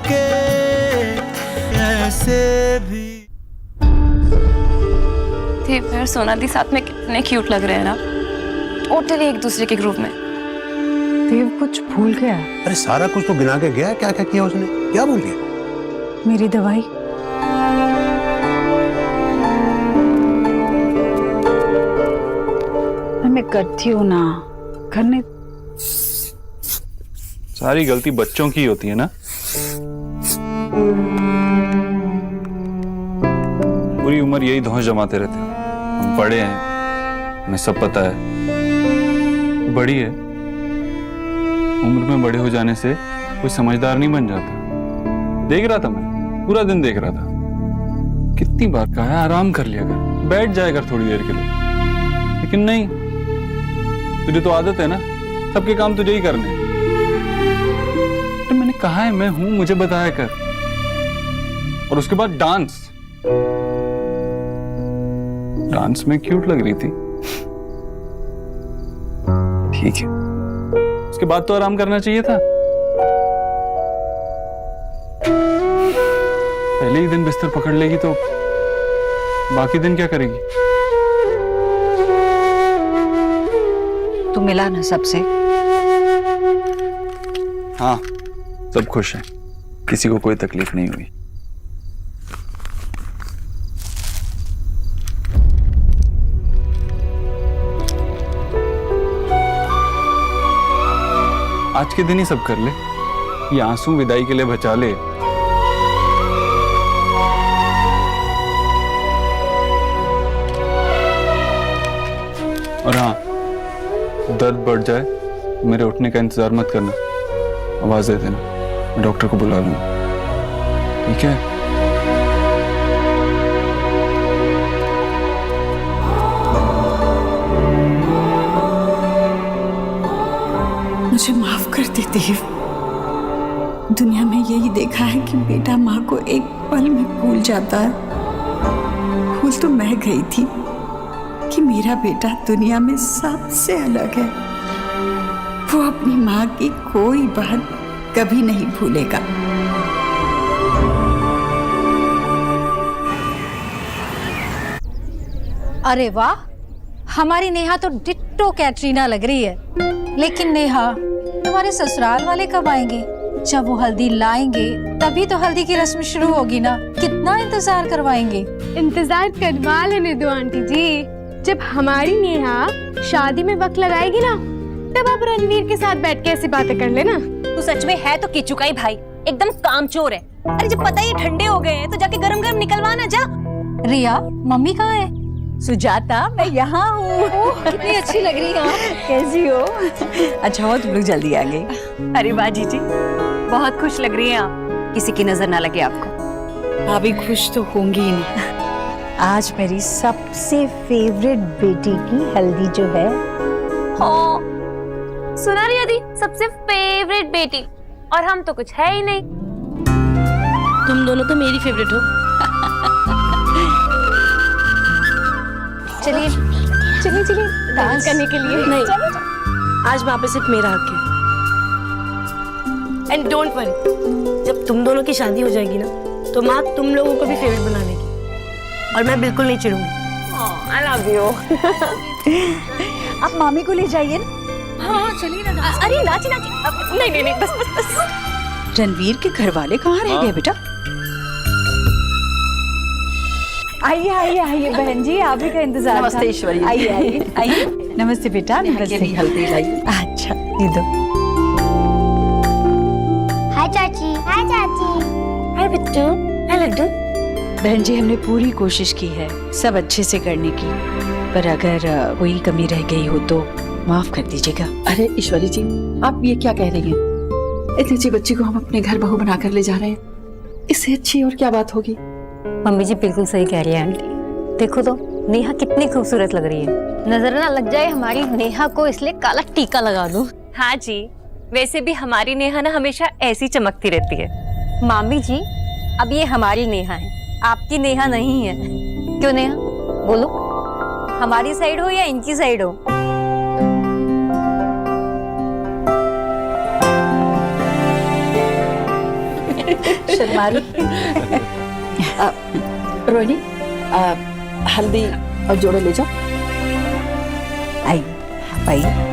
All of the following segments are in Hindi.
के ऐसे भी। देव और सोनाली साथ में कितने क्यूट लग रहे हैं ना, टोटली एक दूसरे के ग्रुप में। देव कुछ भूल गया। अरे सारा कुछ तो गिना के गया, क्या क्या किया उसने, क्या भूल गया? मेरी दवाई। मैं करती हूँ ना, करने। सारी गलती बच्चों की होती है ना। पूरी उम्र यही धौंस जमाते रहते हैं। हम बड़े हैं, हमें सब पता है। बड़ी है, उम्र में बड़े हो जाने से कोई समझदार नहीं बन जाता। देख रहा था मैं, पूरा दिन देख रहा था। कितनी बार कहा है आराम कर लिया कर, बैठ जाया कर थोड़ी देर के लिए, लेकिन नहीं। तुझे तो आदत है ना, सबके काम तुझे ही करने। तो मैंने कहा है मैं हूं, मुझे बताया कर। और उसके बाद डांस में क्यूट लग रही थी। ठीक है, उसके बाद तो आराम करना चाहिए था। पहले ही दिन बिस्तर पकड़ लेगी तो बाकी दिन क्या करेगी? तू मिला ना सबसे? हाँ, सब खुश हैं, किसी को कोई तकलीफ नहीं हुई। आज के दिन ही सब कर ले, ये आंसू विदाई के लिए बचा ले। और हाँ, दर्द बढ़ जाए मेरे उठने का इंतजार मत करना, आवाज दे देना, मैं डॉक्टर को बुला लूंगा। ठीक है? मुझे माफ कर दे देव। दुनिया में यही देखा है कि बेटा माँ को एक पल में भूल जाता है। भूल तो मैं गई थी कि मेरा बेटा दुनिया में सबसे अलग है। वो अपनी माँ की कोई बात कभी नहीं भूलेगा। अरे वाह, हमारी नेहा तो डिट्टो कैटरीना लग रही है। लेकिन नेहा, तुम्हारे ससुराल वाले कब आएंगे? जब वो हल्दी लाएंगे तभी तो हल्दी की रस्म शुरू होगी ना। कितना इंतजार करवाएंगे? इंतजार करवा लेने दो आंटी जी। जब हमारी नेहा शादी में वक्त लगाएगी ना, तब आप रणवीर के साथ बैठ के ऐसी बातें कर लेना। तू सच में है तो किचुकाई भाई, एकदम कामचोर है। अरे जब पता ही ठंडे हो गए हैं तो जाके गरम गरम निकलवा ना जा। रिया, मम्मी कहाँ है? सुजाता, मैं यहाँ हूँ। कितनी अच्छी लग रही है। कैसी हो? अच्छा हुआ तुम लोग जल्दी आ गए। अरे वाह जीजी, बहुत खुश लग रही हैं आप। किसी की नजर ना लगे आपको। भाभी खुश तो होंगी ही नहीं। आज मेरी सबसे फेवरेट बेटी की हल्दी जो है। हाँ, सुना रही यदि सबसे फेवरेट बेटी, और हम तो कुछ है ही नहीं। तुम दोनों तो मेरी फेवरेट हो। चलिए चलिए चलिए डांस करने के लिए। नहीं, आज वहाँ पे सिर्फ मेरा हक है। एंड डोंट वरी, जब तुम दोनों की शादी हो जाएगी ना, तो माँ तुम लोगों को भी फेवरेट बना लेगी, और मैं बिल्कुल नहीं चिढ़ूंगी। I love you. आप मामी को ले जाइए ना। हाँ चलिए ना। अरे नाची नाची। नहीं नहीं नहीं, बस बस बस। रणवीर के घर वाले कहाँ रह गए बेटा? आइए आइए आइए बहन जी, आप ही का इंतजार। नमस्ते ईश्वरी। आइए आइए आइए। नमस्ते बेटा। नमस्ते। हल्दी लाइए। अच्छा ये दो। हाय चाची। हाय चाची। हाय बिट्टू। हाय लड्डू। बहन जी, हमने पूरी कोशिश की है सब अच्छे से करने की, पर अगर कोई कमी रह गई हो तो माफ कर दीजिएगा। अरे ईश्वरी जी, आप ये क्या कह रही हैं? इतनी अच्छी बच्ची को हम अपने घर बहू बनाकर ले जा रहे हैं, इससे अच्छी और क्या बात होगी? मम्मी जी बिल्कुल सही कह रही है आंटी। देखो तो नेहा कितनी खूबसूरत लग रही है। नजर ना लग जाए हमारी नेहा को, इसलिए काला टीका लगा दूं। हाँ जी, वैसे भी हमारी नेहा ना हमेशा ऐसी चमकती रहती है। मामी जी, अब ये हमारी नेहा है, आपकी नेहा नहीं है। क्यों नेहा, बोलो, हमारी साइड हो या इनकी साइड हो? शर्मा रही। रोहिणी, हल्दी और जोड़े ले जाओ। आई भाई।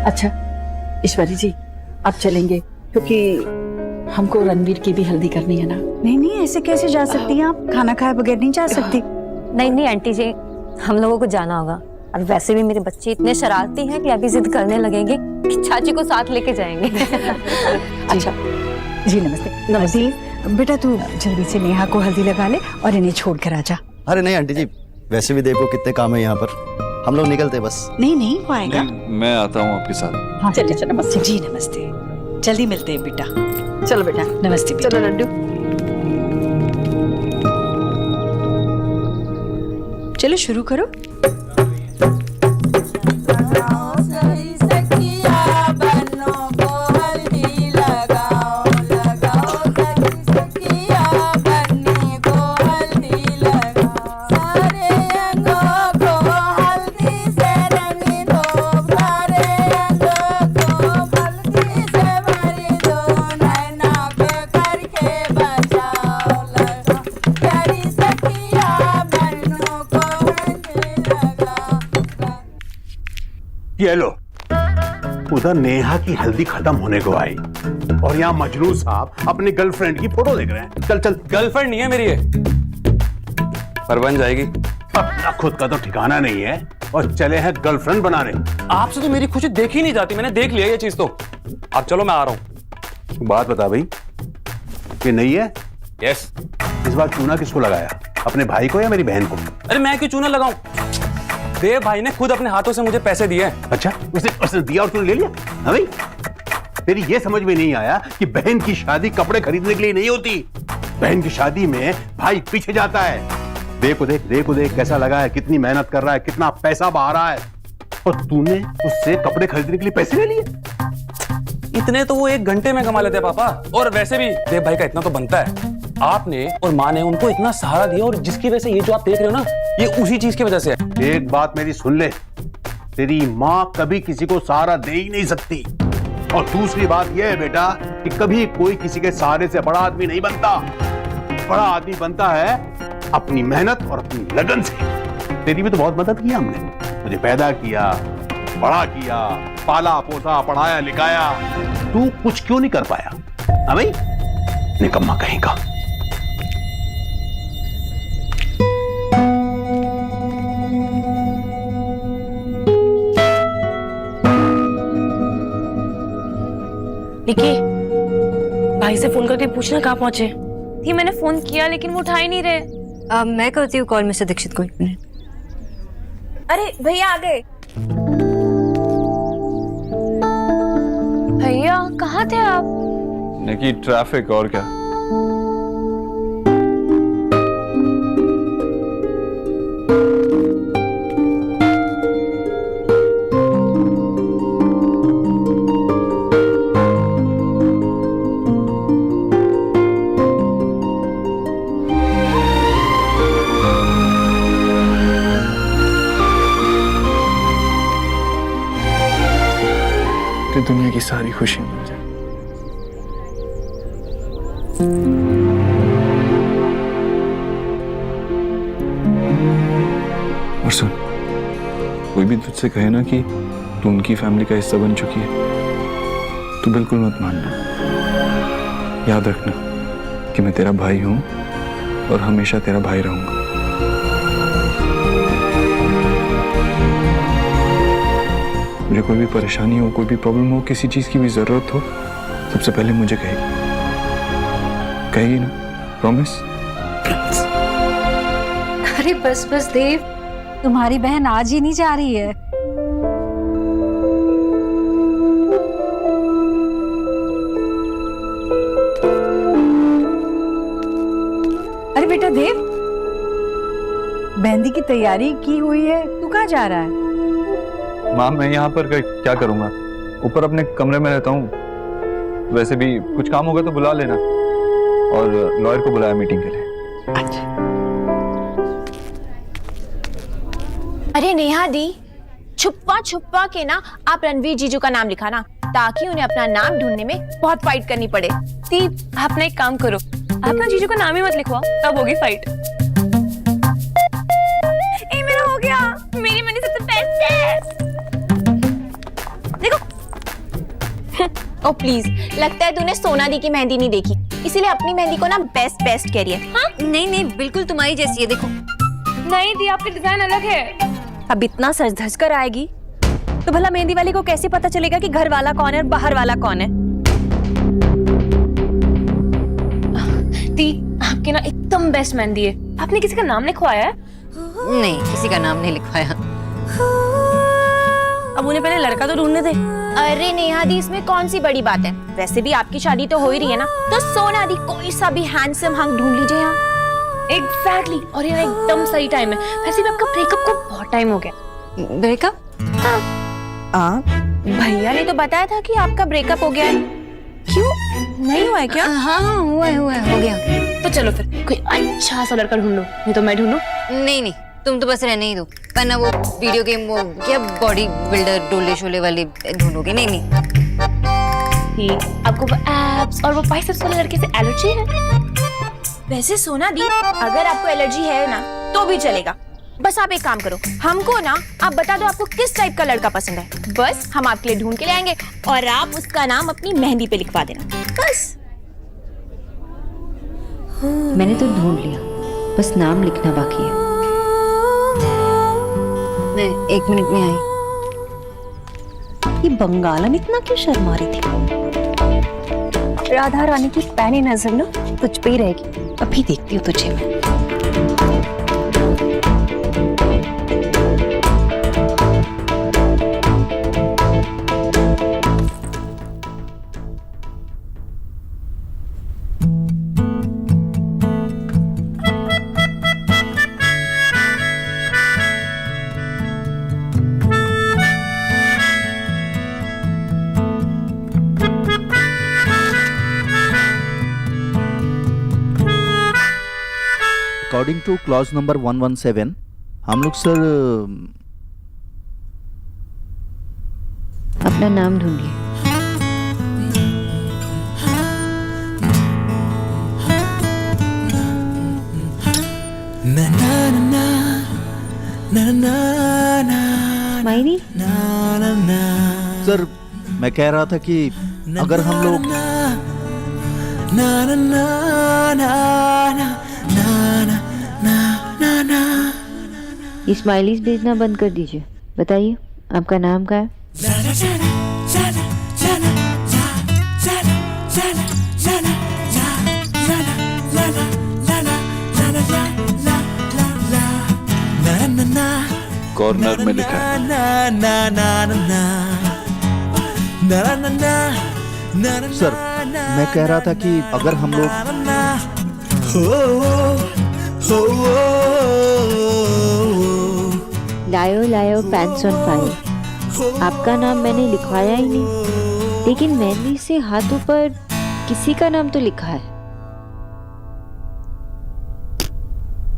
अच्छा ईश्वरी जी, अब चलेंगे क्योंकि हमको रणवीर की भी हल्दी करनी है ना। नहीं नहीं, ऐसे कैसे जा सकती हैं आप? खाना खाए बगैर नहीं जा सकती। नहीं नहीं आंटी जी, हम लोगों को जाना होगा। और वैसे भी मेरे बच्चे इतने शरारती हैं कि अभी जिद करने लगेंगे कि चाची को साथ लेके जाएंगे। अच्छा जी नमस्ते। नमस्ते बेटा, तू जल्दी से नेहा को हल्दी लगा ले और इन्हें छोड़ कर आ जा। अरे नहीं आंटी जी, वैसे भी देखो कितने काम है यहाँ पर, हम लोग निकलते बस। नहीं नहीं, वो आएगा। मैं आता हूँ आपके साथ। हाँ चलिए। नमस्ते जी। नमस्ते, जल्दी मिलते हैं बेटा। चलो बेटा। नमस्ते बेटा। चलो लड्डू। चलो शुरू करो। ये लो, उधर नेहा की हल्दी खत्म होने को आई और यहाँ मजनू साहब अपनी गर्लफ्रेंड की फोटो देख रहे हैं। चल चल। गर्लफ्रेंड नहीं है मेरी ये, पर बन जाएगी। अपना खुद का तो ठिकाना नहीं है और चले हैं गर्लफ्रेंड बनाने। आपसे तो मेरी खुशी देखी नहीं जाती, मैंने देख लिया ये चीज तो। अब चलो मैं आ रहा हूँ। बात बता भाई, ये नहीं है? यस। इस बार चूना किसको लगाया, अपने भाई को या मेरी बहन को? अरे मैं क्यों चूना लगाऊं? देव भाई ने खुद अपने हाथों से मुझे पैसे दिए। अच्छा, उसने दिया और तूने ले लिया? हाँ भाई, तेरी ये समझ में नहीं आया कि बहन की शादी कपड़े खरीदने के लिए नहीं होती। बहन की शादी में भाई पीछे जाता है। देखो देख कैसा लगा है, कितनी मेहनत कर रहा है, कितना पैसा बहा रहा है, और तूने उससे कपड़े खरीदने के लिए पैसे ले लिए। इतने तो वो 1 घंटे में कमा लेते हैं पापा। और वैसे भी देव भाई का इतना तो बनता है। आपने और माँ ने उनको इतना सहारा दिया, और जिसकी वजह से ये जो आप देख रहे हो ना, ये उसी चीज की वजह से है। एक बात मेरी सुन ले, तेरी माँ कभी किसी को सहारा दे ही नहीं सकती। और दूसरी बात यह है बेटा कि कभी कोई किसी के सहारे से बड़ा आदमी नहीं बनता। बड़ा आदमी बनता है अपनी मेहनत और अपनी लगन से। तेरी भी तो बहुत मदद की हमने, मुझे पैदा किया, बड़ा किया, पाला पोसा, पढ़ाया लिखाया। तू कुछ क्यों नहीं कर पाया? हाँ भाई, निकम्मा कहीं का। निकी, भाई से फोन करके पूछना कहाँ पहुंचे। थी मैंने फोन किया लेकिन वो उठा ही नहीं रहे। मैं करती हूँ कॉल मिस्टर दीक्षित को। 1 मिनट। अरे भैया आ गए। भैया कहाँ थे आप? नहीं, ट्रैफिक और क्या। दुनिया की सारी खुशी मिल जाए। और सुन, कोई भी तुझसे कहे ना कि तू उनकी फैमिली का हिस्सा बन चुकी है, तू बिल्कुल मत मानना। याद रखना कि मैं तेरा भाई हूं और हमेशा तेरा भाई रहूंगा। मुझे कोई भी परेशानी हो, कोई भी प्रॉब्लम हो, किसी चीज की भी जरूरत हो, सबसे पहले मुझे कहेगी ना, प्रॉमिस? अरे बस बस देव, तुम्हारी बहन आज ही नहीं जा रही है। अरे बेटा देव, मेहंदी की तैयारी की हुई है, तू कहाँ जा रहा है? माँ मैं यहाँ पर क्या करूँगा, ऊपर अपने कमरे में रहता हूँ। वैसे भी कुछ काम होगा तो बुला लेना, और लॉयर को बुलाया मीटिंग के लिए। अच्छा। अरे नेहा दी, छुपा छुपा के ना आप रणवीर जीजू का नाम लिखा ना, ताकि उन्हें अपना नाम ढूंढने में बहुत फाइट करनी पड़े। दी आप ना एक काम करो, आप ना जीजू का नाम ही मत लिखवाओ, तब होगी फाइट। ए मेरा हो गया, मेरी मेहंदी सबसे बेस्ट है। देखो। ओ प्लीज, लगता है तूने सोना दी की मेहंदी नहीं देखी, इसीलिए अपनी मेहंदी को ना बेस्ट बेस्ट कह रही है। हाँ? नहीं नहीं, बिल्कुल तुम्हारी जैसी है, देखो। नहीं दी, आपका डिजाइन अलग है। अब इतना सज धज कर आएगी तो भला मेहंदी वाली को कैसे पता चलेगा कि घर वाला कौन है और बाहर वाला कौन है? दी आपकी ना एकदम बेस्ट मेहंदी है। आपने किसी का नाम लिखवाया है? नहीं, किसी का नाम नहीं लिखवाया। अब उन्हें पहले लड़का तो ढूंढने दे। अरे नेहा दी, इसमें कौन सी बड़ी बात है, वैसे भी आपकी शादी तो हो ही रही है ना, तो सोना दी कोई सा भी हैंडसम हंक ढूंढ लीजिए यहाँ। एग्जैक्टली, और ये एकदम सही टाइम है। वैसे भी आपका ब्रेकअप को बहुत टाइम हो गया। ब्रेकअप? हाँ, भैया ने तो बताया था कि आपका ब्रेकअप हो गया है। क्यों, नहीं हुआ है क्या? हाँ हुआ है, हो गया। तो चलो फिर कोई अच्छा सा लड़का ढूंढो, नहीं तो मैं ढूंढूं? नहीं नहीं, तुम तो बस रहने ही दो, वरना वो वीडियो गेम, वो क्या बॉडी बिल्डर डोले शोले वाले ढूंढोगे। नहीं नहीं, आपको वो एब्स और वो बाइसेप्स वाले लड़के से एलर्जी है? वैसे सोना दी, अगर आपको एलर्जी है ना तो भी चलेगा, बस आप एक काम करो, हमको ना आप बता दो आपको किस टाइप का लड़का पसंद है, बस हम आपके लिए ढूंढ के ले आएंगे और आप उसका नाम अपनी मेहंदी पे लिखवा देना, बस। मैंने तो ढूंढ लिया, बस नाम लिखना बाकी है। मैं 1 मिनट में आई। ये बंगालन इतना क्यों शर्मा रही थी? राधा रानी की पैनी नजर ना तुझ पे ही रहेगी, अभी देखती हूँ तुझे मैं। अकॉर्डिंग टू क्लॉज नंबर 117 हम लोग सर अपना नाम ढूंढिए। मायनी? सर मैं कह रहा था कि अगर हम लोग स्माइलीज भेजना बंद कर दीजिए। बताइए आपका नाम क्या है? कॉर्नर में लिखा है। सर मैं कह रहा था कि अगर हम लोग लायो लायो पैंट्स ऑन फायर, आपका नाम मैंने लिखवाया ही नहीं, लेकिन मेहंदी से हाथों पर किसी का नाम तो लिखा है।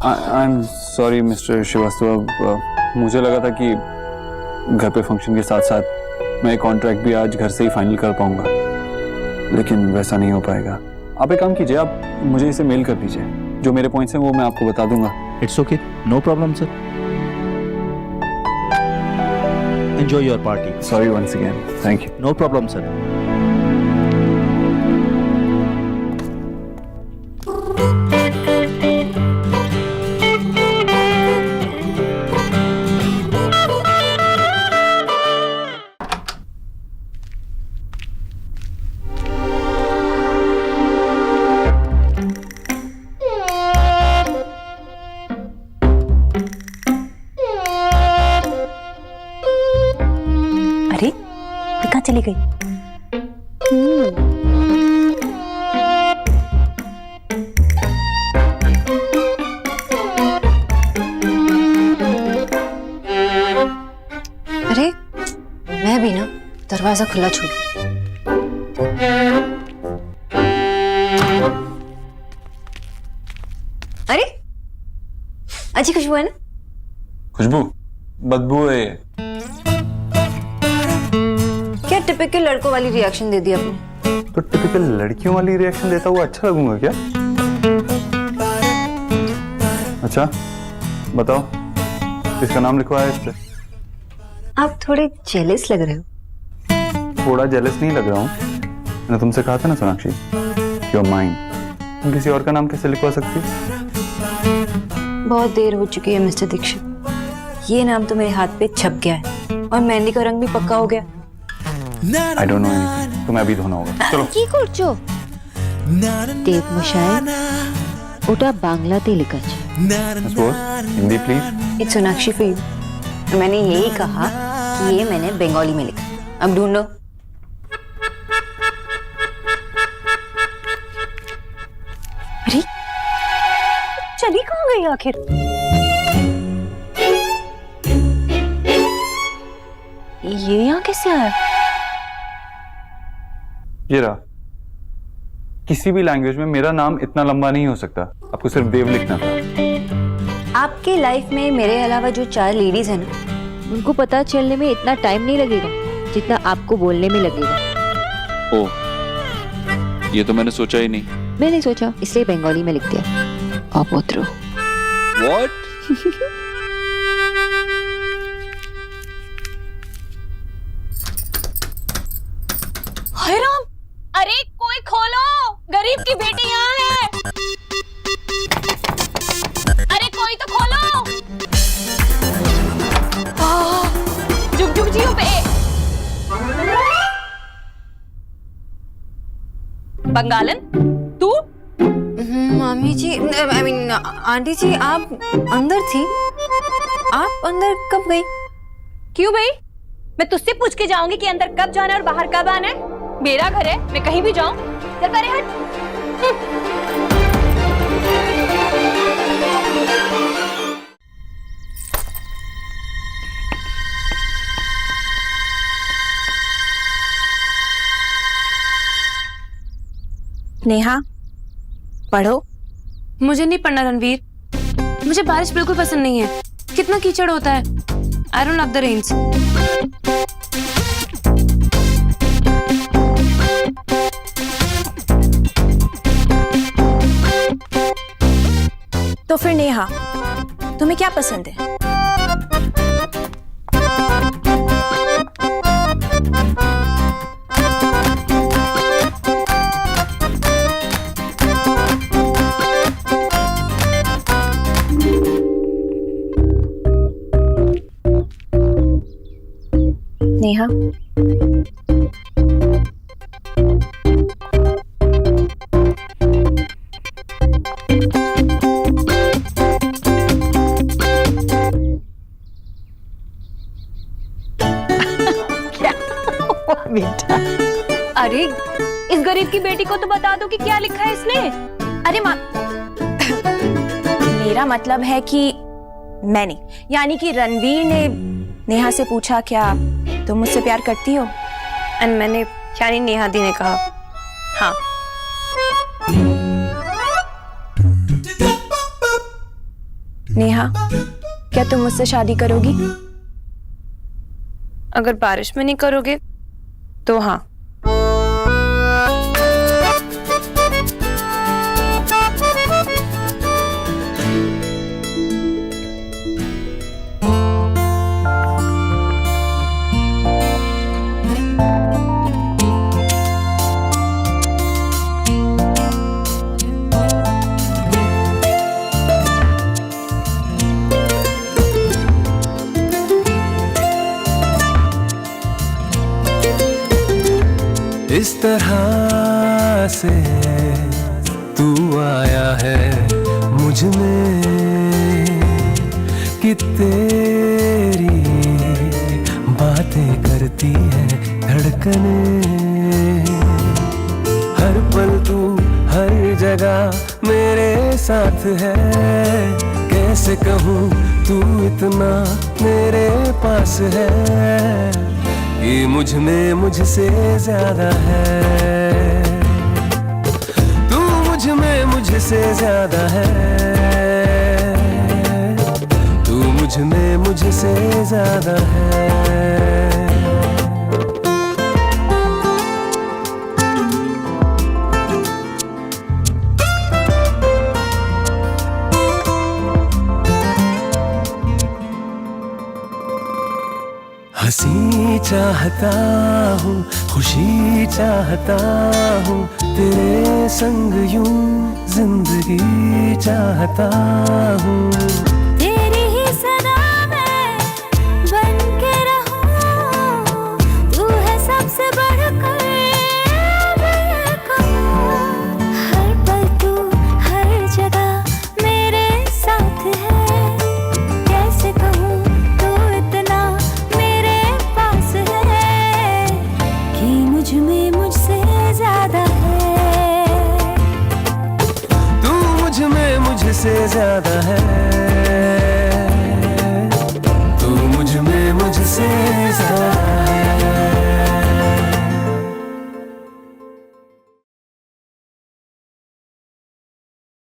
I am sorry mister Srivastava, मुझे लगा था कि घर पे फंक्शन के साथ साथ मैं कॉन्ट्रैक्ट भी आज घर से ही फाइनल कर पाऊंगा, लेकिन वैसा नहीं हो पाएगा। आप एक काम कीजिए, आप मुझे इसे मेल कर दीजिए, जो मेरे पॉइंट्स हैं वो मैं आपको बता दूंगा। It's okay, no problem sir. Enjoy your party. Sorry once again, thank you. No problem sir. भाभी कहाँ चली गई? अरे मैं भी ना दरवाजा खुला छोड़। अरे अच्छी खुशबू है ना? खुशबू? बदबू है ये। क्या टिपिकल लड़कों वाली रिएक्शन दे दी आपने? तो टिपिकल लड़कियों वाली रिएक्शन देता हुआ अच्छा लगूंगा क्या? अच्छा बताओ, किसका नाम लिखवाया इस पे? आप थोड़े जेलस लग रहे हो। थोड़ा जेलस नहीं लग रहा हूँ, मैंने तुमसे कहा था ना सोनाक्षी, योर माइंड, तुम किसी और का नाम कैसे लिखवा सकती हो? बहुत देर हो चुकी है मिस्टर दीक्षित, ये नाम तो मेरे हाथ पे छप गया है और मेहंदी का रंग भी पक्का हो गया। I don't know anything, तुम्हें अभी धोना होगा। चलो। কি করছো? टेप मुशायद ওটা বাংলাতে লিখেছে। Miss Bose, Hindi please. It's Sonakshi for you. मैंने यही कहा कि ये मैंने बंगाली में लिखा, अब ढूंढो। अरे चली कहाँ गई आखिर? ये यहाँ कैसे आया? ये रहा। किसी भी लैंग्वेज में मेरा नाम इतना लंबा नहीं हो सकता, आपको सिर्फ देव लिखना था। आपके लाइफ में मेरे अलावा जो 4 लेडीज हैं ना, उनको पता चलने में इतना टाइम नहीं लगेगा जितना आपको बोलने में लगेगा। ओह, ये तो मैंने सोचा ही नहीं। मैंने सोचा इसलिए बंगाली में लिख दिया। आप उतरो। What? हाय राम, अरे कोई खोलो, गरीब की बेटी यहाँ है। अरे कोई तो खोलो। जुग जुग जियो बे। बंगालन तू? मामी जी, आई मीन आंटी जी, आप अंदर थी? आप अंदर कब गई? क्यों भाई? मैं तुझसे पूछ के जाऊंगी कि अंदर कब जाना है और बाहर कब आना है? मेरा घर है, मैं कहीं भी जाऊं। चल परे हट। नेहा पढ़ो। मुझे नहीं पढ़ना रणवीर, मुझे बारिश बिल्कुल पसंद नहीं है। कितना कीचड़ होता है। I don't love the rains. तो फिर नेहा, तुम्हें क्या पसंद है? नेहा, बेटा, अरे इस गरीब की बेटी को तो बता दो कि क्या लिखा है इसने। अरे माँ, मेरा मतलब है कि मैंने, यानी कि रणवीर ने नेहा से पूछा क्या तुम मुझसे प्यार करती हो? एंड मैंने, यानी नेहा दी ने कहा हाँ। नेहा, क्या तुम मुझसे शादी करोगी? अगर बारिश में नहीं करोगे तो हाँ। इस तरह से तू आया है मुझ में कि तेरी बातें करती है धड़कन धड़कने, हर पल तू हर जगह मेरे साथ है। कैसे कहूँ तू इतना मेरे पास है कि मुझ में मुझसे ज्यादा है। तू मुझ में मुझसे ज्यादा है, तू मुझ में मुझसे ज्यादा है। हंसी चाहता हूँ, खुशी चाहता हूँ, तेरे संग यूं जिंदगी चाहता हूँ। तेरी ही सदा मैं बन के रहूं, तू है सबसे बढ़कर मैं कहूं। हर पल तू हर जगह मेरे साथ है। कैसे कहूँ तू इतना मेरे पास है कि मुझ में मुझसे ज्यादा है। तू मुझ में मुझसे ज्यादा है, तू मुझ में मुझसे ज्यादा है।